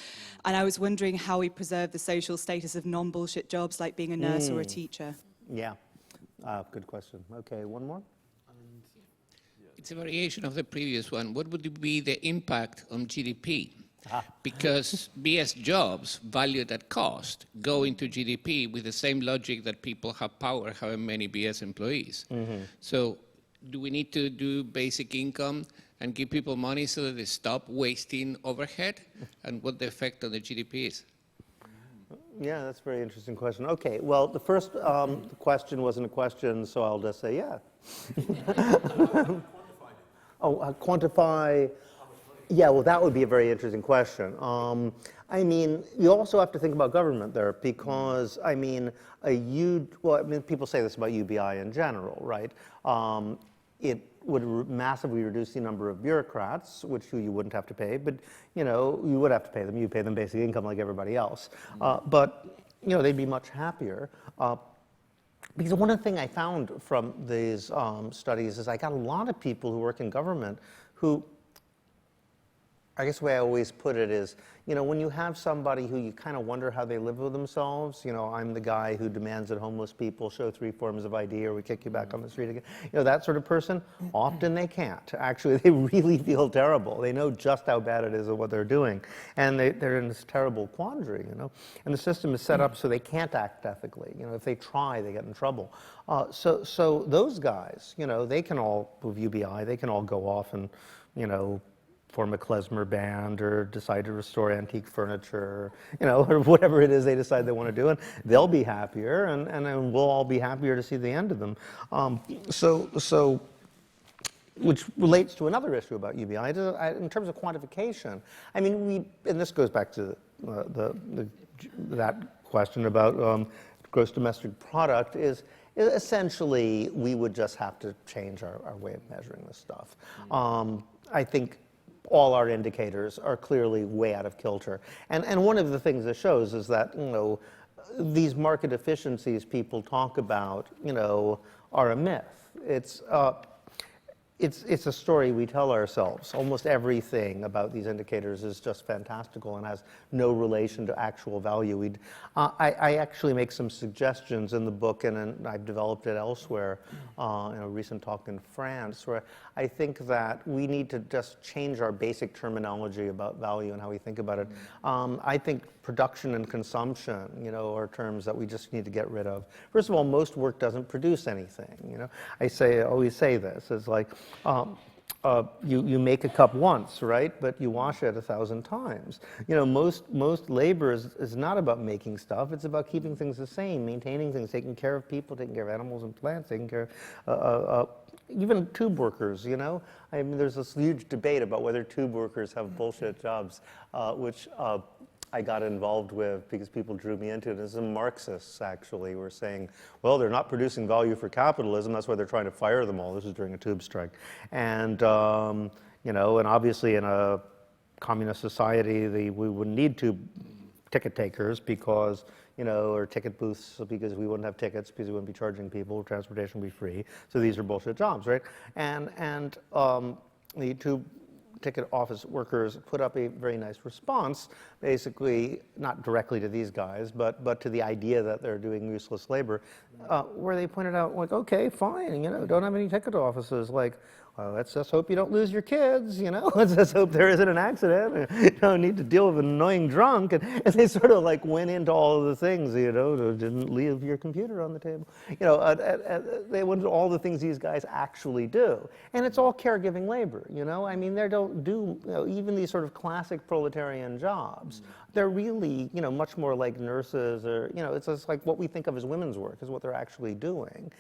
And I was wondering how we preserve the social status of non-bullshit jobs like being a nurse or a teacher. Yeah, good question. Okay, one more? And it's a variation of the previous one. What would be the impact on GDP? Because BS jobs valued at cost go into GDP with the same logic that people have power having many BS employees. So do we need to do basic income and give people money so that they stop wasting overhead? And what the effect on the GDP is? Yeah, that's a very interesting question. Okay, well, the first question wasn't a question, so I'll just say yeah. Quantify. Yeah, well, that would be a very interesting question. I mean, you also have to think about government there because, I mean, people say this about UBI in general, right? It would massively reduce the number of bureaucrats, which you wouldn't have to pay, but, you know, you would have to pay them. You pay them basic income like everybody else. But, you know, they'd be much happier. Because one of the things I found from these studies is I got a lot of people who work in government who, I guess the way I always put it is, you know, when you have somebody who you kind of wonder how they live with themselves, you know, I'm the guy who demands that homeless people show 3 forms of ID or we kick you back on the street again, you know, that sort of person, often they can't. Actually, they really feel terrible. They know just how bad it is of what they're doing. And they're in this terrible quandary, you know. And the system is set up so they can't act ethically. You know, if they try, they get in trouble. So those guys, you know, they can all, with UBI, they can all go off and, you know, form a klezmer band or decide to restore antique furniture, you know, or whatever it is they decide they want to do, and they'll be happier, and then we'll all be happier to see the end of them. So, which relates to another issue about UBI, in terms of quantification. I mean, and this goes back to that question about gross domestic product, is essentially we would just have to change our way of measuring this stuff. I think all our indicators are clearly way out of kilter. And one of the things it shows is that, you know, these market efficiencies people talk about, you know, are a myth. It's a story we tell ourselves. Almost everything about these indicators is just fantastical and has no relation to actual value. I actually make some suggestions in the book, and I've developed it elsewhere, in a recent talk in France, where I think that we need to just change our basic terminology about value and how we think about it. I think production and consumption, you know, are terms that we just need to get rid of. First of all, most work doesn't produce anything, you know. I always say this, it's like, you make a cup once, right? But you wash it 1,000 times. You know, most labor is not about making stuff. It's about keeping things the same, maintaining things, taking care of people, taking care of animals and plants, taking care of even tube workers, you know? I mean, there's this huge debate about whether tube workers have bullshit jobs, which I got involved with because people drew me into it. And some Marxists actually were saying, well, they're not producing value for capitalism, that's why they're trying to fire them all. This is during a tube strike. And, you know, and obviously in a communist society, we wouldn't need ticket takers because, you know, or ticket booths because we wouldn't have tickets because we wouldn't be charging people, transportation would be free. So these are bullshit jobs, right? And the tube ticket office workers put up a very nice response, basically not directly to these guys, but to the idea that they're doing useless labor, where they pointed out, like, okay, fine, you know, don't have any ticket offices, like, well, let's just hope you don't lose your kids, you know, let's just hope there isn't an accident, you don't need to deal with an annoying drunk, and they sort of like went into all of the things, you know, didn't leave your computer on the table, you know, they went into all the things these guys actually do, and it's all caregiving labor, you know, I mean, they don't do, you know, even these sort of classic proletarian jobs, they're really, you know, much more like nurses or, you know, it's just like what we think of as women's work is what they're actually doing.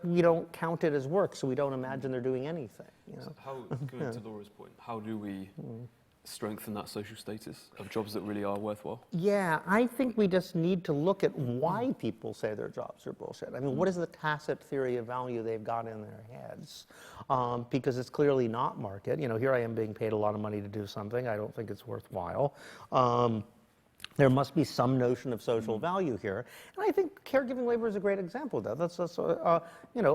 We don't count it as work, so we don't imagine they're doing anything. You know? So going to Laura's point, how do we strengthen that social status of jobs that really are worthwhile? Yeah, I think we just need to look at why people say their jobs are bullshit. I mean, what is the tacit theory of value they've got in their heads? Because it's clearly not market. You know, here I am being paid a lot of money to do something. I don't think it's worthwhile. there must be some notion of social value here. And I think caregiving labor is a great example of that.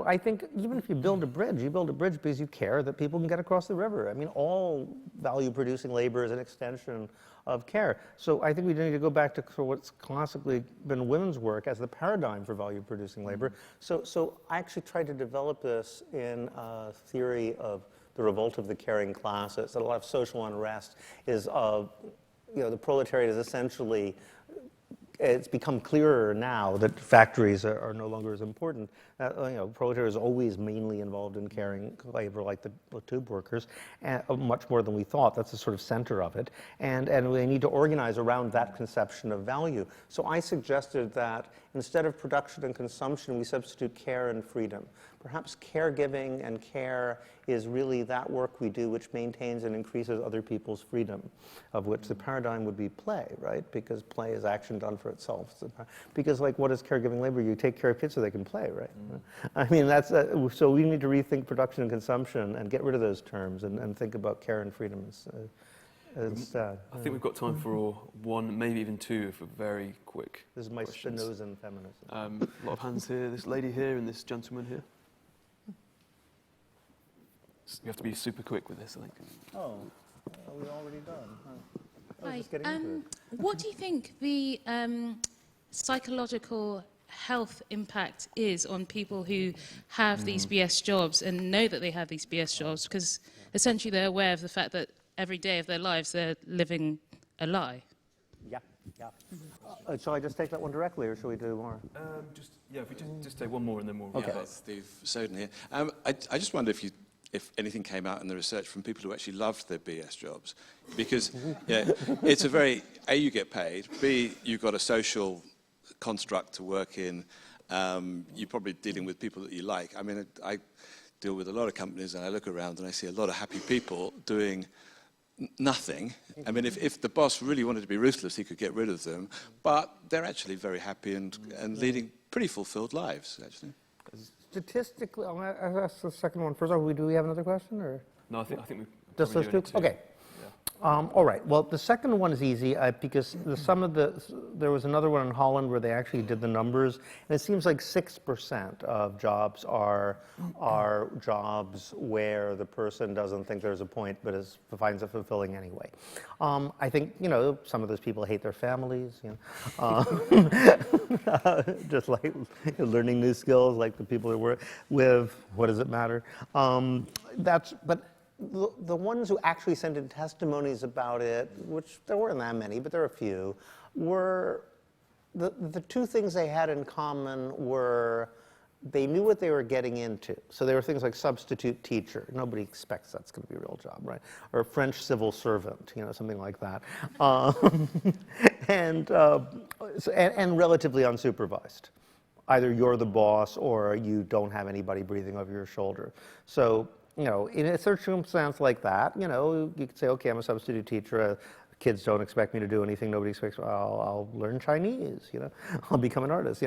I think even if you build a bridge because you care that people can get across the river. I mean, all value-producing labor is an extension of care. So I think we need to go back to what's classically been women's work as the paradigm for value-producing labor. So I actually tried to develop this in a theory of the revolt of the caring classes. That a lot of social unrest is the proletariat is essentially, it's become clearer now that factories are no longer as important. Proletariat is always mainly involved in caring labor, like the tube workers, and much more than we thought. That's the sort of center of it. And we need to organize around that conception of value. So I suggested that instead of production and consumption, we substitute care and freedom. Perhaps caregiving and care is really that work we do which maintains and increases other people's freedom, of which the paradigm would be play, right? Because play is action done for itself. Because what is caregiving labor? You take care of kids so they can play, right? I mean, so we need to rethink production and consumption and get rid of those terms and think about care and freedom instead. I think we've got time for one, maybe even two, if we're very quick. This is my questions. Spinozan feminism. A lot of hands here, this lady here and this gentleman here. You have to be super quick with this, I think. Oh, are we already done? Hi. What do you think the psychological health impact is on people who have these BS jobs and know that they have these BS jobs? Because essentially they're aware of the fact that every day of their lives they're living a lie. Yeah. Shall I just take that one directly, or shall we do more? If we just take one more and then we'll... Okay. Steve Soden here. I just wonder if anything came out in the research from people who actually loved their BS jobs. Because it's a very, A, you get paid, B, you've got a social construct to work in, you're probably dealing with people that you like. I mean, I deal with a lot of companies and I look around and I see a lot of happy people doing nothing. I mean, if the boss really wanted to be ruthless, he could get rid of them, but they're actually very happy and leading pretty fulfilled lives, actually. Statistically, I'll ask the second one first. Do we have another question, or? No, I think we just those two? Okay. All right. Well, the second one is easy because there was another one in Holland where they actually did the numbers, and it seems like 6% of jobs are jobs where the person doesn't think there's a point, but finds it fulfilling anyway. I think some of those people hate their families, just like learning new skills, like the people who work with. What does it matter? The ones who actually sent in testimonies about it, which there weren't that many, but there were a few, were the two things they had in common were they knew what they were getting into. So there were things like substitute teacher. Nobody expects that's going to be a real job, right? Or French civil servant, something like that. And relatively unsupervised. Either you're the boss or you don't have anybody breathing over your shoulder. So in a circumstance like that, you could say, okay, I'm a substitute teacher. Kids don't expect me to do anything. Nobody expects. I'll learn Chinese. I'll become an artist.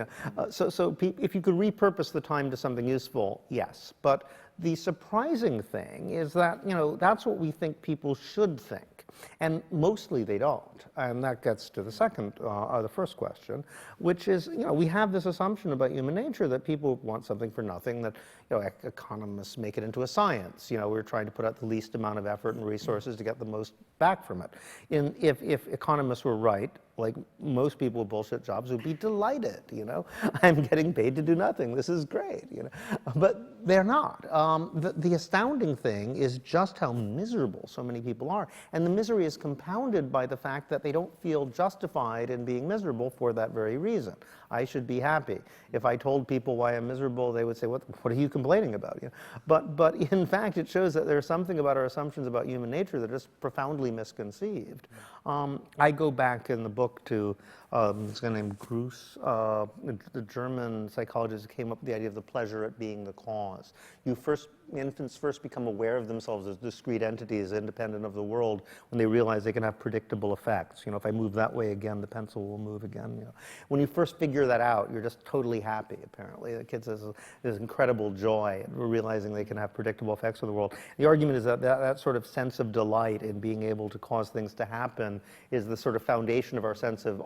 So if you could repurpose the time to something useful, yes. But the surprising thing is that that's what we think people should think, and mostly they don't. And that gets to the first question, which is we have this assumption about human nature that people want something for nothing. That economists make it into a science. We're trying to put out the least amount of effort and resources to get the most back from it. If economists were right, like most people with bullshit jobs would be delighted. I'm getting paid to do nothing. This is great. But they're not. The astounding thing is just how miserable so many people are, and the misery is compounded by the fact that they don't feel justified in being miserable for that very reason. I should be happy. If I told people why I'm miserable, they would say, what are you complaining about? But in fact, it shows that there's something about our assumptions about human nature that is profoundly misconceived. I go back in the book to this guy named Gruss, the German psychologist who came up with the idea of the pleasure at being the cause. You first infants first become aware of themselves as discrete entities independent of the world when they realize they can have predictable effects. You know, if I move that way again, the pencil will move again. You know. When you first figure that out, you're just totally happy, apparently. The kids have this incredible joy at realizing they can have predictable effects on the world. The argument is that sort of sense of delight in being able to cause things to happen is the sort of foundation of our sense of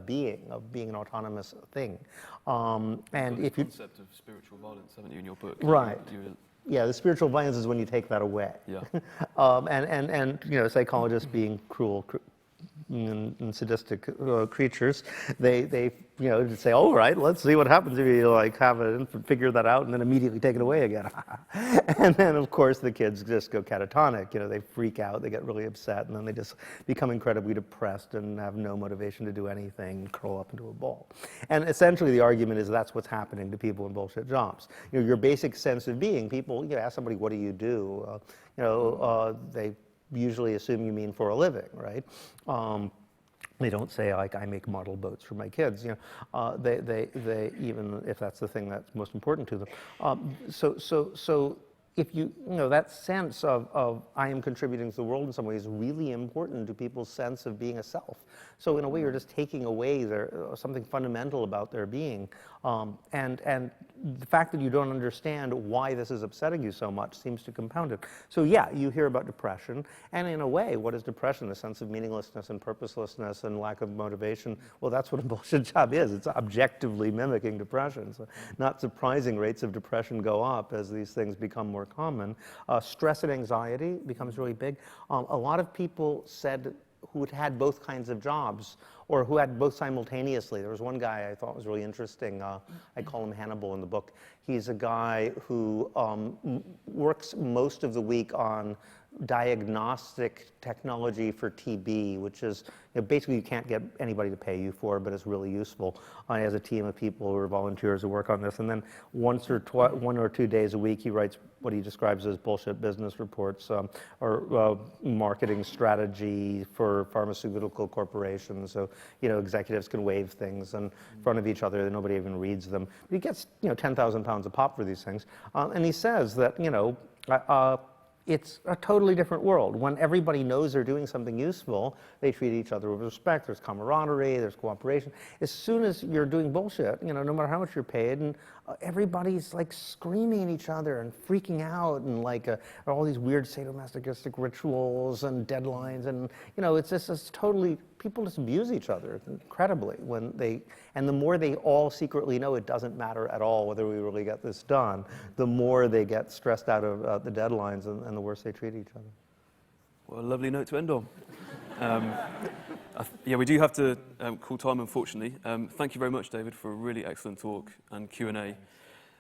being an autonomous thing. And if you concept of spiritual violence, haven't you, in your book? Right. Yeah, the spiritual violence is when you take that away. Yeah. And you know, psychologists being cruel and sadistic creatures, they you know, say, all right, let's see what happens if you like have an infant figure that out and then immediately take it away again. And then of course the kids just go catatonic. You know, they freak out, they get really upset, and then they just become incredibly depressed and have no motivation to do anything and curl up into a ball. And essentially the argument is that's what's happening to people in bullshit jobs. You know, your basic sense of being, people, you know, ask somebody, what do you do? You know, they usually assume you mean for a living, right? They don't say, like, I make model boats for my kids. You know, they even if that's the thing that's most important to them. So if you know, that sense of I am contributing to the world in some way is really important to people's sense of being a self. So in a way, you're just taking away something fundamental about their being. And the fact that you don't understand why this is upsetting you so much seems to compound it. So yeah, you hear about depression, and in a way, what is depression? The sense of meaninglessness and purposelessness and lack of motivation. Well, that's what a bullshit job is. It's objectively mimicking depression. So not surprising, rates of depression go up as these things become more common. Stress and anxiety becomes really big. A lot of people said who had had both kinds of jobs, or who had both simultaneously. There was one guy I thought was really interesting. I call him Hannibal in the book. He's a guy who works most of the week on diagnostic technology for TB, which is, you know, basically you can't get anybody to pay you for, but it's really useful. He has a team of people who are volunteers who work on this, and then one or 2 days a week he writes what he describes as bullshit business reports or marketing strategy for pharmaceutical corporations. So, you know, executives can wave things in front of each other that nobody even reads them. But he gets, you know, 10,000 pounds a pop for these things, and he says that, you know, it's a totally different world. When everybody knows they're doing something useful, they treat each other with respect, there's camaraderie, there's cooperation. As soon as you're doing bullshit, you know, no matter how much you're paid, and everybody's like screaming at each other and freaking out, and like all these weird sadomasochistic rituals and deadlines, and, you know, it's just it's totally, people just abuse each other incredibly when and the more they all secretly know it doesn't matter at all whether we really get this done, the more they get stressed out of the deadlines and the worse they treat each other. Well, a lovely note to end on. Yeah, we do have to call time, unfortunately. Thank you very much, David, for a really excellent talk and Q&A.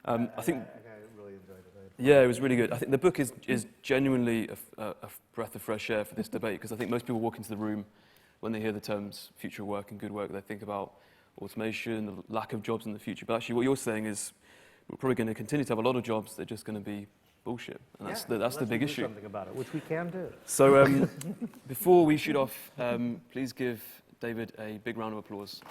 I think I really enjoyed it. Yeah, it was really good. I think the book is genuinely a breath of fresh air for this debate, because I think most people walk into the room when they hear the terms future work and good work, they think about automation, the lack of jobs in the future. But actually what you're saying is we're probably going to continue to have a lot of jobs, they're just going to be bullshit. And that's the big issue. Something about it, which we can do. So before we shoot off, please give David a big round of applause.